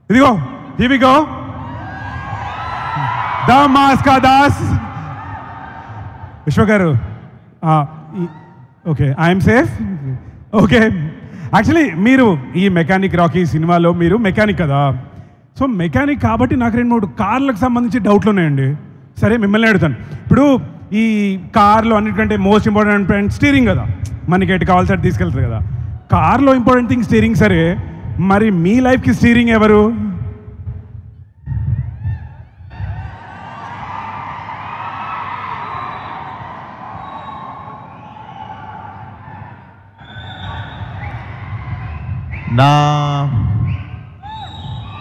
ఇదిగో here we go. Damaska Das. విశ్వ గారు okay I'm safe okay. Actually మీరు ఈ మెకానిక్ రాకీ సినిమాలో మీరు మెకానిక్ కదా, సో మెకానిక్ కాబట్టి నాకు 2-3 కార్లకు సంబంధించి డౌట్లు ఉన్నాయండి. సరే మిమ్మల్ని అడుగుతాను. ఇప్పుడు ఈ కార్లో అన్నిటికంటే మోస్ట్ ఇంపార్టెంట్ పాయింట్ స్టీరింగ్ కదా, మనకి ఎటు కావాల్సి అటు తీసుకెళ్తారు కదా. కార్లో ఇంపార్టెంట్ థింగ్ స్టీరింగ్, సరే మరి మీ లైఫ్కి స్టీరింగ్ ఎవరు?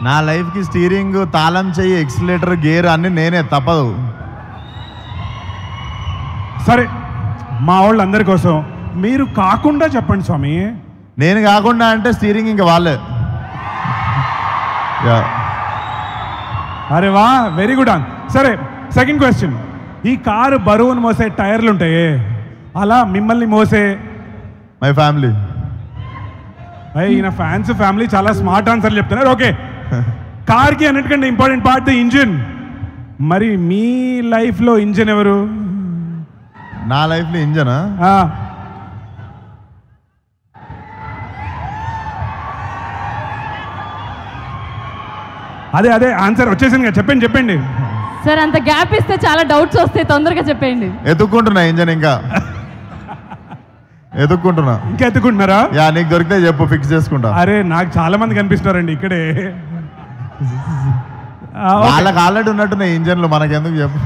నా లైఫ్కి స్టీరింగ్, తాళం చెయ్యి, ఎక్సిలేటర్, గేర్ అన్నీ నేనే, తప్పదు. సరే మా వాళ్ళందరి కోసం మీరు కాకుండా చెప్పండి స్వామి. నేను కాకుండా అంటే స్టీరింగ్ ఇంకా వాళ్ళే. అరే వా, వెరీ గుడ్ ఆన్. సరే సెకండ్ క్వశ్చన్, ఈ కారు బరువును మోసే టైర్లు ఉంటాయి, అలా మిమ్మల్ని మోసే మై ఫ్యామిలీ. ఈయన ఫ్యాన్స్ ఫ్యామిలీ చాలా స్మార్ట్ ఆన్సర్లు చెప్తున్నారు. ఓకే, కార్కి అన్నిటికంటే ఇంపార్టెంట్ పార్ట్ ఇంజిన్, మరి మీ లైఫ్లో ఇంజిన్ ఎవరు? నా లైఫ్లో ఇంజనా? అదే అదే ఆన్సర్ వచ్చేసింది కదా, చెప్పండి చెప్పండి. సార్ అంత గ్యాప్ ఇస్తే చాలా డౌట్స్ వస్తాయి, తొందరగా చెప్పండి. ఎత్తుక్కుంటున్నా ఇంజన్, ఇంకా ఎత్తుక్కుంటున్నా. ఇంకా ఎత్తుకుంటున్నారా? యా, నీకు దొరికితే చెప్పు, ఫిక్స్ చేసుకుంటా. అరే నాకు చాలా మంది కనిపిస్తున్నారండి ఇక్కడే. వాళ్ళకి ఆల్రెడీ ఉన్నట్టున్నాయి ఇంజన్లు, మనకెందుకు చెప్పు.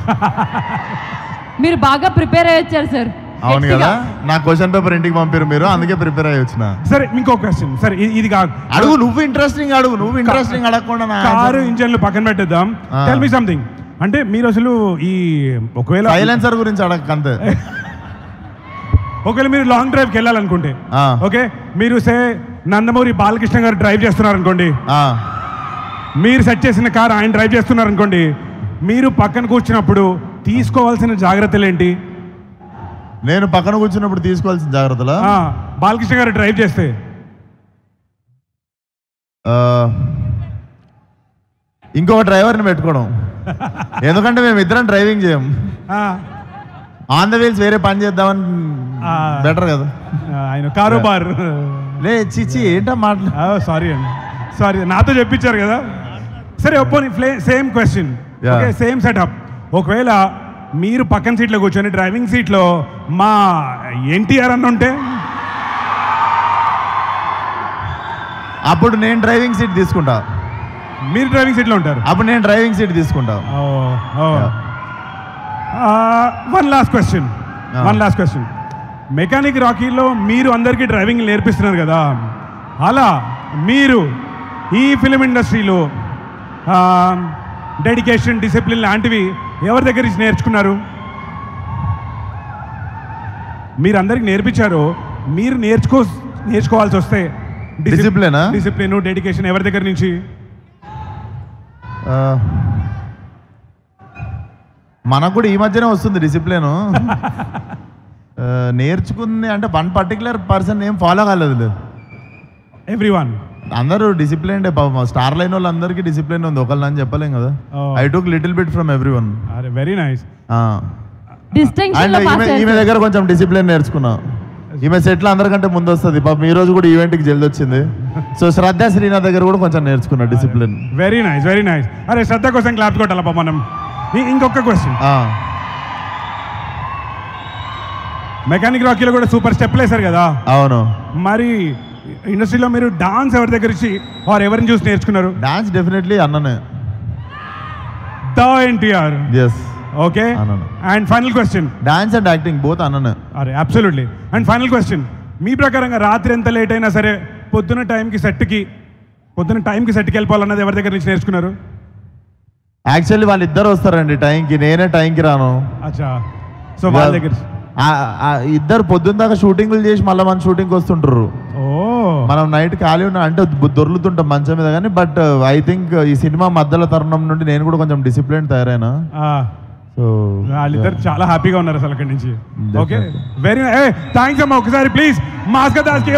మీరు బాగా ప్రిపేర్ అయ్యి వచ్చారు సార్. అవును కదా, నా క్వశ్చన్ పేపర్ ఇంటికి పంపారు మీరు, అందుకే ప్రిపేర్ అయ్యి వచ్చిన. సరే ఇంకో క్వశ్చన్, సరే ఇది కాదు, అడుగు నువ్వు ఇంట్రెస్టింగ్ అడుగు. నువ్వు ఇంట్రెస్టింగ్ అడగకుండా కారు ఇంజన్లు పక్కన పెట్టేద్దాం. టెల్ మీ సంథింగ్, అంటే మీరు అసలు ఈ ఒకవేళ సైలెన్సర్ గురించి అడగ అంతే. ఒకవేళ మీరు లాంగ్ డ్రైవ్కి వెళ్ళాలనుకుంటే, ఓకే, మీరు సే నందమూరి బాలకృష్ణ గారు డ్రైవ్ చేస్తున్నారు అనుకోండి, మీరు సెట్ చేసిన కార్ ఆయన డ్రైవ్ చేస్తున్నారు అనుకోండి, మీరు పక్కన కూర్చున్నప్పుడు తీసుకోవాల్సిన జాగ్రత్తలు ఏంటి? నేను పక్కన కూర్చున్నప్పుడు తీసుకోవాల్సిన జాగ్రత్తలు, బాలకృష్ణ గారు డ్రైవ్ చేస్తే ఇంకొక డ్రైవర్ని పెట్టుకోవడం. ఎందుకంటే మేము ఇద్దరం డ్రైవింగ్ చేయం, ఆన్ ద వీల్స్ వేరే పని చేద్దామని. బెటర్ కదా, ఆయన కారోబార్. లే చిచ్చి ఏంటో మాట్లా. సారీ అండి, సారీ, నాతో చెప్పించారు కదా. సరే ఒప్పుని same question, okay, same setup. ఒకవేళ మీరు పక్కన సీట్లో కూర్చొని డ్రైవింగ్ సీట్లో మా ఎన్టీఆర్ అన్న ఉంటే, అప్పుడు నేను డ్రైవింగ్ సీట్ తీసుకుంటా. మీరు డ్రైవింగ్ సీట్లో ఉంటారు, అప్పుడు నేను డ్రైవింగ్ సీట్ తీసుకుంటా. One last question. మెకానిక్ రాకీలో మీరు అందరికీ డ్రైవింగ్ నేర్పిస్తున్నారు కదా, అలా మీరు ఈ ఫిలిం ఇండస్ట్రీలో డెడికేషన్, డిసిప్లిన్ లాంటివి ఎవరి దగ్గర నుంచి నేర్చుకున్నారు? మీరు అందరికి నేర్పించారు, మీరు నేర్చుకోవాల్సి వస్తే డిసిప్లిన్, డెడికేషన్ ఎవరి దగ్గర నుంచి? మనకు కూడా ఈ మధ్యనే వస్తుంది డిసిప్లిన్. నేర్చుకుంది అంటే వన్ పర్టికులర్ పర్సన్ ఏం ఫాలో కాలేదు, ఎవ్రీవన్ అందరూ డిసిప్లిన్. స్టార్ లైన్ వాళ్ళు అందరికీ డిసిప్లిన్ ఉంది, ఒకళ్ళని అని చెప్పలేం కదా. I took little bit from everyone. Very nice. And ఈమె దగ్గర కొంచెం డిసిప్లిన్ నేర్చుకున్నా. ఈమె సెట్లు అందరికంటే ముందు వస్తుంది. పాపం ఈ రోజు కూడా ఈవెంట్కి జల్ది వచ్చింది. సో శ్రద్ధ శ్రీనాథ్ దగ్గర కూడా కొంచెం నేర్చుకున్నా discipline. Very nice, very nice. అరే శ్రద్ధ కోసం క్లాప్స్ కొట్టాలప్ప మనం. ఇంకొక క్వశ్చన్, మెకానిక్ రాకీలో కూడా సూపర్ స్టెప్లు వేశారు కదా. అవును, మరి ఇండస్ట్రీలో మీరు డాన్స్ ఎవరి దగ్గర నుంచి ఎవరిని చూసి నేర్చుకున్నారు? డాన్స్ డెఫినెట్లీ అన్ననే, the NTR. Yes, okay. And final question, dance and acting both అన్ననే. అరే అబ్సల్యూట్లీ. అండ్ ఫైనల్ క్వశ్చన్, మీ ప్రకారంగా రాత్రి ఎంత లేట్ అయినా సరే పొద్దున్న టైంకి సెట్కి వెళ్ళిపోవాలన్నది ఎవరి దగ్గర నుంచి నేర్చుకున్నారు? యాక్చువల్లీ వాళ్ళిద్దరు వస్తారండి టైంకి, నేనే టైంకి రాను. అచ్చా, సో వాళ్ళ దగ్గర ఇద్దరు పొద్దున్న దాకా షూటింగ్లు చేసి మళ్ళీ మన షూటింగ్కి వస్తుంటారు. మనం నైట్ ఖాళీ ఉన్నా అంటే దొర్లుతుంటాం మంచం మీద. కానీ బట్ ఐ థింక్ ఈ సినిమా మధ్యలో తరుణం నుండి నేను కూడా కొంచెం డిసిప్లిన్ తయారైనా. సో వాళ్ళిద్దరు చాలా హ్యాపీగా ఉన్నారు అసలు అక్కడి నుంచి. ఓకే, వెరీ థ్యాంక్స్ అమ్మా. ఒకసారి ప్లీజ్ మాస్కా దాస్కి